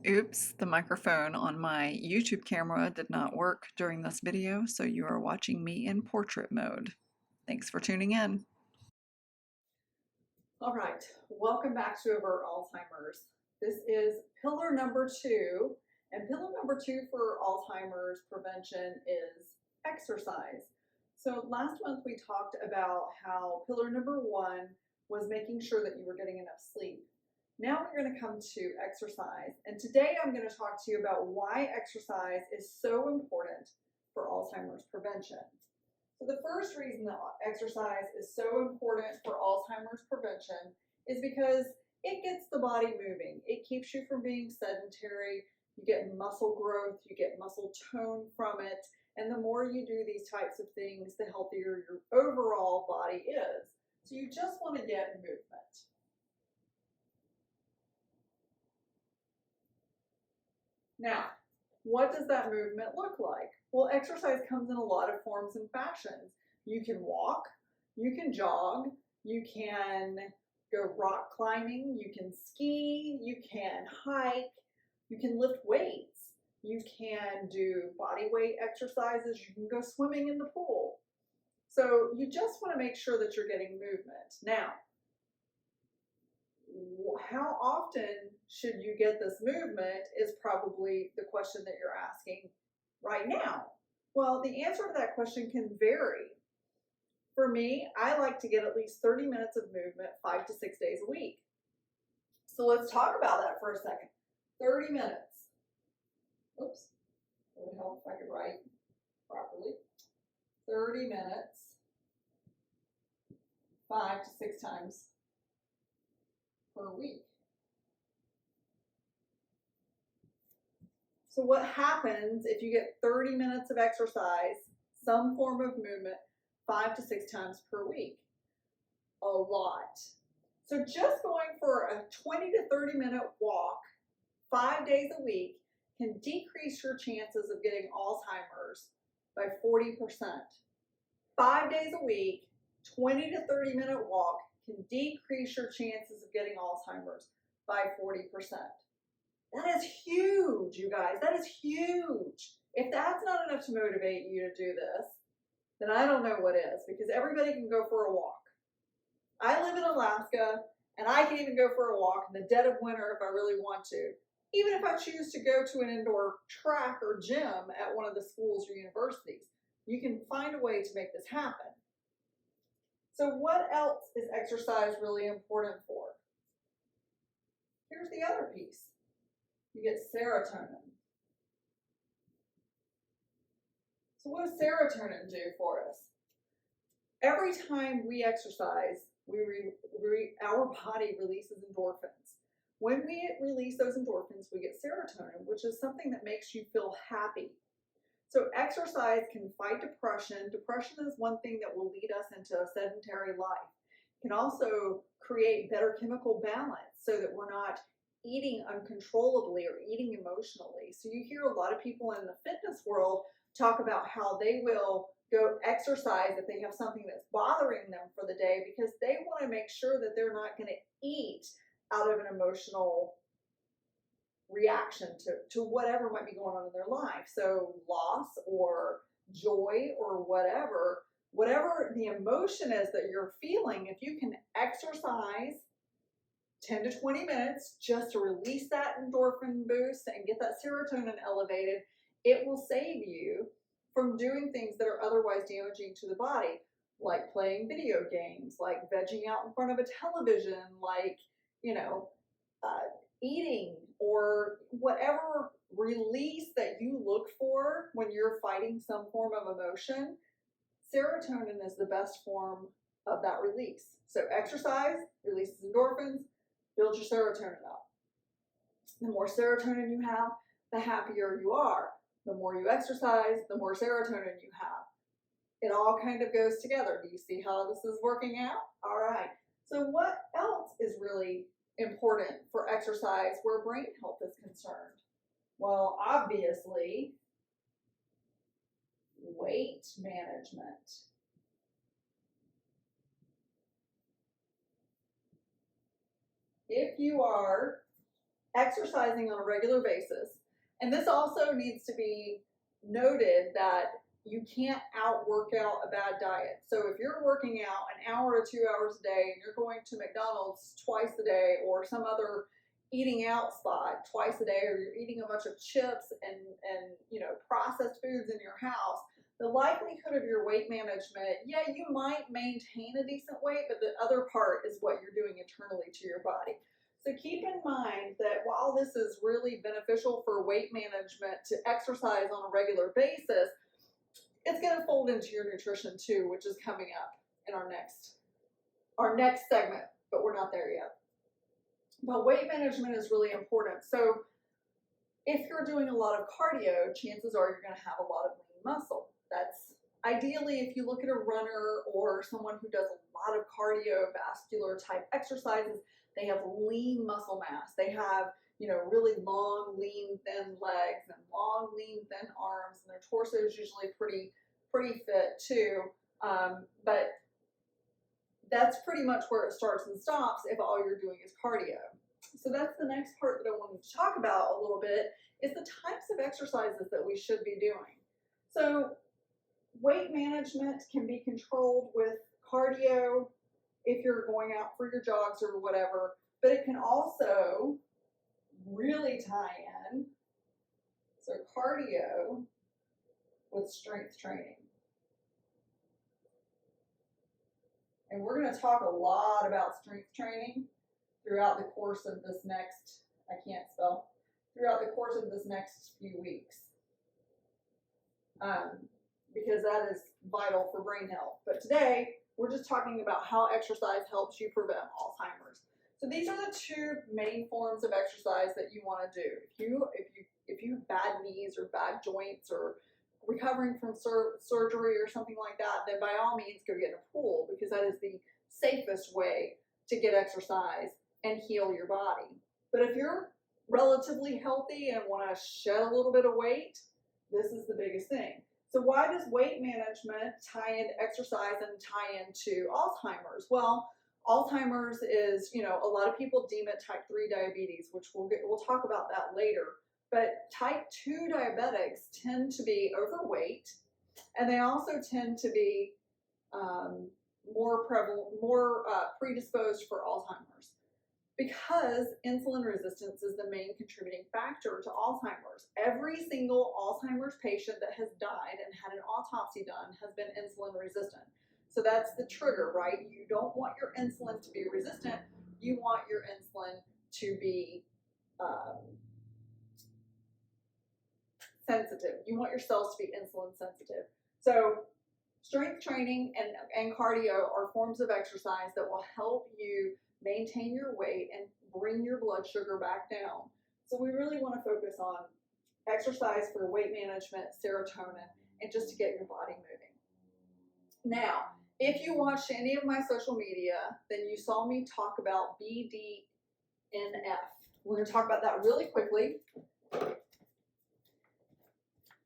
Oops, the microphone on my YouTube camera did not work during this video, so you are watching me in portrait mode. Thanks for tuning in. All right, welcome back to Avert Alzheimer's. This is pillar number 2, and pillar number 2 for Alzheimer's prevention is exercise. So last month we talked about how pillar number 1 was making sure that you were getting enough sleep. Now we're going to come to exercise, and today I'm going to talk to you about why exercise is so important for Alzheimer's prevention. So the first reason that exercise is so important for Alzheimer's prevention is because it gets the body moving. It keeps you from being sedentary. You get muscle growth, you get muscle tone from it, and the more you do these types of things, the healthier your overall body is. So you just want to get movement. Now, what does that movement look like? Well, exercise comes in a lot of forms and fashions. You can walk, you can jog, you can go rock climbing, you can ski, you can hike, you can lift weights, you can do body weight exercises, you can go swimming in the pool. So you just want to make sure that you're getting movement. Now, how often should you get this movement is probably the question that you're asking right now. Well, the answer to that question can vary. For me, I like to get at least 30 minutes of movement 5 to 6 days a week. So let's talk about that for a second. 30 minutes. Oops, it would help if I could write properly. 30 minutes, 5 to 6 times per week. So what happens if you get 30 minutes of exercise, some form of movement, 5 to 6 times per week? A lot. So just going for a 20 to 30 minute walk 5 days a week can decrease your chances of getting Alzheimer's by 40%. 5 days a week, 20 to 30 minute walk can decrease your chances of getting Alzheimer's by 40%. That is huge, you guys. That is huge. If that's not enough to motivate you to do this, then I don't know what is, because everybody can go for a walk. I live in Alaska, and I can even go for a walk in the dead of winter if I really want to, even if I choose to go to an indoor track or gym at one of the schools or universities. You can find a way to make this happen. So what else is exercise really important for? Here's the other piece. You get serotonin. So what does serotonin do for us? Every time we exercise, our body releases endorphins. When we release those endorphins, we get serotonin, which is something that makes you feel happy. So exercise can fight depression. Depression is one thing that will lead us into a sedentary life. It can also create better chemical balance so that we're not eating uncontrollably or eating emotionally. So you hear a lot of people in the fitness world talk about how they will go exercise if they have something that's bothering them for the day, because they want to make sure that they're not going to eat out of an emotional reaction to whatever might be going on in their life. So loss or joy or whatever the emotion is that you're feeling, if you can exercise 10 to 20 minutes just to release that endorphin boost and get that serotonin elevated, it will save you from doing things that are otherwise damaging to the body, like playing video games, like vegging out in front of a television, like, eating, or whatever release that you look for when you're fighting some form of emotion. Serotonin is the best form of that release. So exercise releases endorphins, builds your serotonin up. The more serotonin you have, the happier you are. The more you exercise, the more serotonin you have. It all kind of goes together. Do you see how this is working out? All right. So what else is really important for exercise where brain health is concerned? Well, obviously, weight management. If you are exercising on a regular basis. And this also needs to be noted that you can't out-work out a bad diet. So if you're working out an hour to 2 hours a day and you're going to McDonald's twice a day or some other eating out spot twice a day, or you're eating a bunch of chips and processed foods in your house, the likelihood of your weight management, yeah, you might maintain a decent weight, but the other part is what you're doing internally to your body. So keep in mind that while this is really beneficial for weight management to exercise on a regular basis, it's going to fold into your nutrition too, which is coming up in our next segment, but we're not there yet. But weight management is really important. So if you're doing a lot of cardio, chances are you're going to have a lot of lean muscle. That's ideally, if you look at a runner or someone who does a lot of cardiovascular type exercises, they have lean muscle mass. They have, really long, lean, thin legs and long, lean, thin arms, and their torso is usually pretty fit too. But that's pretty much where it starts and stops if all you're doing is cardio. So that's the next part that I wanted to talk about a little bit, is the types of exercises that we should be doing. So weight management can be controlled with cardio if you're going out for your jogs or whatever, but it can also really tie in, so cardio with strength training. And we're going to talk a lot about strength training throughout the course of this next few weeks. Because that is vital for brain health. But today, we're just talking about how exercise helps you prevent Alzheimer's. So these are the two main forms of exercise that you want to do. If you have bad knees or bad joints or recovering from surgery or something like that, then by all means go get in a pool, because that is the safest way to get exercise and heal your body. But if you're relatively healthy and want to shed a little bit of weight, this is the biggest thing. So why does weight management tie into exercise and tie into Alzheimer's? Well, Alzheimer's is, a lot of people deem it type 3 diabetes, which we'll talk about that later. But type 2 diabetics tend to be overweight, and they also tend to be more predisposed for Alzheimer's, because insulin resistance is the main contributing factor to Alzheimer's. Every single Alzheimer's patient that has died and had an autopsy done has been insulin resistant. So that's the trigger, right? You don't want your insulin to be resistant. You want your insulin to be sensitive. You want your cells to be insulin sensitive. So strength training and cardio are forms of exercise that will help you maintain your weight and bring your blood sugar back down. So we really want to focus on exercise for weight management, serotonin, and just to get your body moving. Now, if you watched any of my social media, then you saw me talk about BDNF. We're going to talk about that really quickly.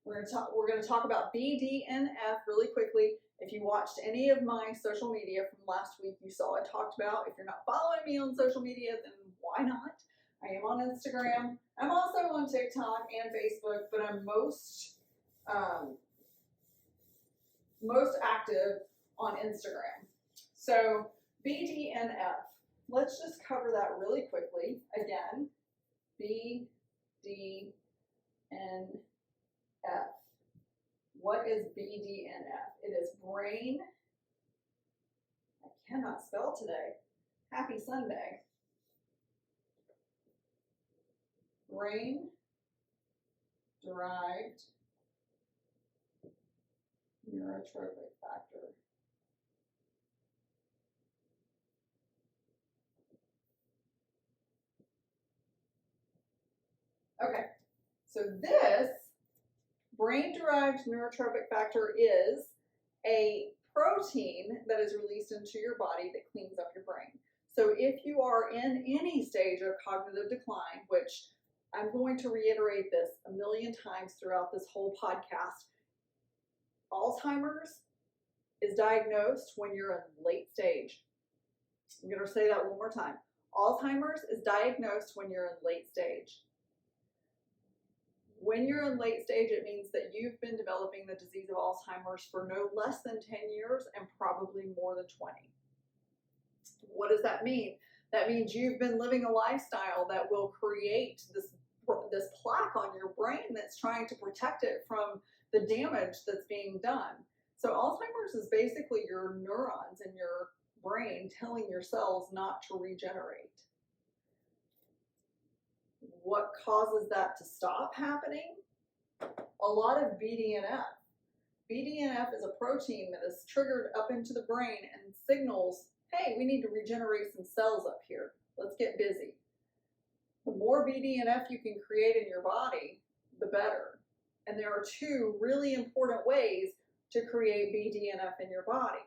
We're going to talk about BDNF really quickly. If you watched any of my social media from last week, you saw I talked about. If you're not following me on social media, then why not? I am on Instagram. I'm also on TikTok and Facebook, but I'm most active on Instagram. So BDNF. Let's just cover that really quickly. Again, BDNF. What is BDNF? It is brain. I cannot spell today. Happy Sunday. Brain derived neurotrophic factor. Okay, so this brain-derived neurotrophic factor is a protein that is released into your body that cleans up your brain. So if you are in any stage of cognitive decline, which I'm going to reiterate this a million times throughout this whole podcast, Alzheimer's is diagnosed when you're in late stage. I'm going to say that one more time. Alzheimer's is diagnosed when you're in late stage. When you're in late stage, it means that you've been developing the disease of Alzheimer's for no less than 10 years and probably more than 20. What does that mean? That means you've been living a lifestyle that will create this plaque on your brain that's trying to protect it from the damage that's being done. So Alzheimer's is basically your neurons in your brain telling your cells not to regenerate. What causes that to stop happening? A lot of BDNF. BDNF is a protein that is triggered up into the brain and signals, hey, we need to regenerate some cells up here. Let's get busy. The more BDNF you can create in your body, the better. And there are two really important ways to create BDNF in your body.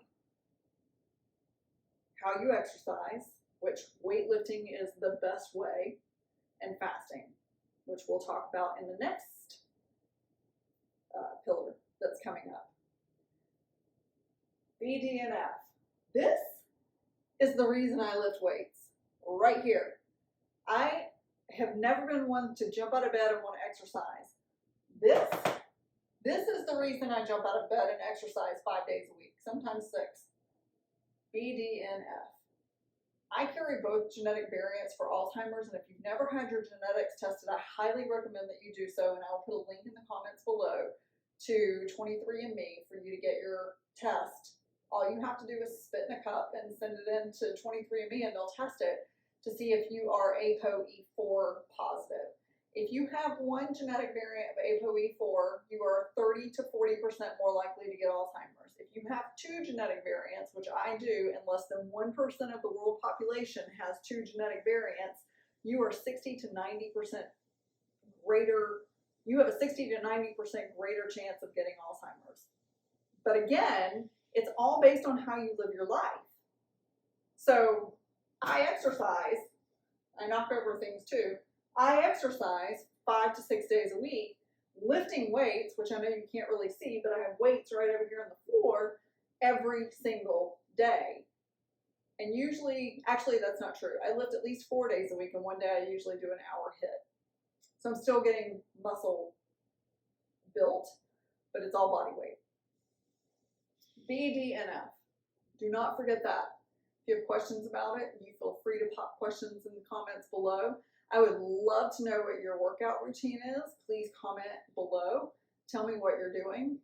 How you exercise, which weightlifting is the best way, and fasting, which we'll talk about in the next pillar that's coming up. BDNF. This is the reason I lift weights, right here. I have never been one to jump out of bed and want to exercise. This is the reason I jump out of bed and exercise 5 days a week, sometimes 6. BDNF. I carry both genetic variants for Alzheimer's, and if you've never had your genetics tested, I highly recommend that you do so, and I'll put a link in the comments below to 23andMe for you to get your test. All you have to do is spit in a cup and send it in to 23andMe, and they'll test it to see if you are ApoE4 positive. If you have one genetic variant of ApoE4, you are 30 to 40% more likely to get Alzheimer's. If you have two genetic variants, which I do, and less than 1% of the world population has two genetic variants, you are 60 to 90% greater, you have a 60 to 90% greater chance of getting Alzheimer's. But again, it's all based on how you live your life. So I exercise, I knock over things too. I exercise 5 to 6 days a week, lifting weights, which I know you can't really see, but I have weights right over here on the floor every single day. And usually, actually that's not true. I lift at least 4 days a week, and one day I usually do an hour hit. So I'm still getting muscle built, but it's all body weight. BDNF. Do not forget that. If you have questions about it, you feel free to pop questions in the comments below. I would love to know what your workout routine is. Please comment below. Tell me what you're doing,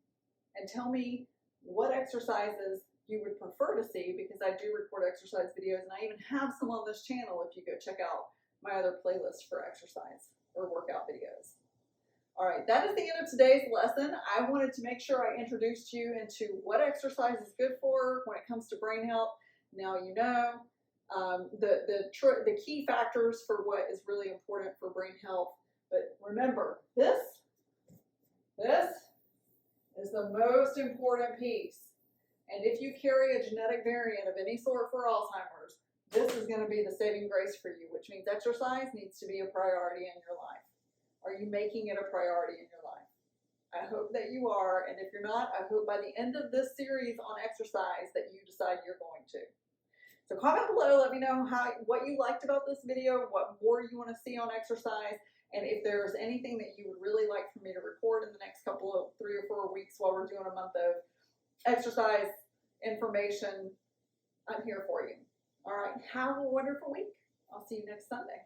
and tell me what exercises you would prefer to see, because I do record exercise videos, and I even have some on this channel if you go check out my other playlist for exercise or workout videos. All right, that is the end of today's lesson. I wanted to make sure I introduced you into what exercise is good for when it comes to brain health. Now you know. The key factors for what is really important for brain health. But remember, this is the most important piece. And if you carry a genetic variant of any sort for Alzheimer's, this is going to be the saving grace for you, which means exercise needs to be a priority in your life. Are you making it a priority in your life? I hope that you are, and if you're not, I hope by the end of this series on exercise that you decide you're going to. So comment below, let me know what you liked about this video, what more you want to see on exercise, and if there's anything that you would really like for me to record in the next couple of 3 or 4 weeks while we're doing a month of exercise information, I'm here for you. All right, have a wonderful week. I'll see you next Sunday.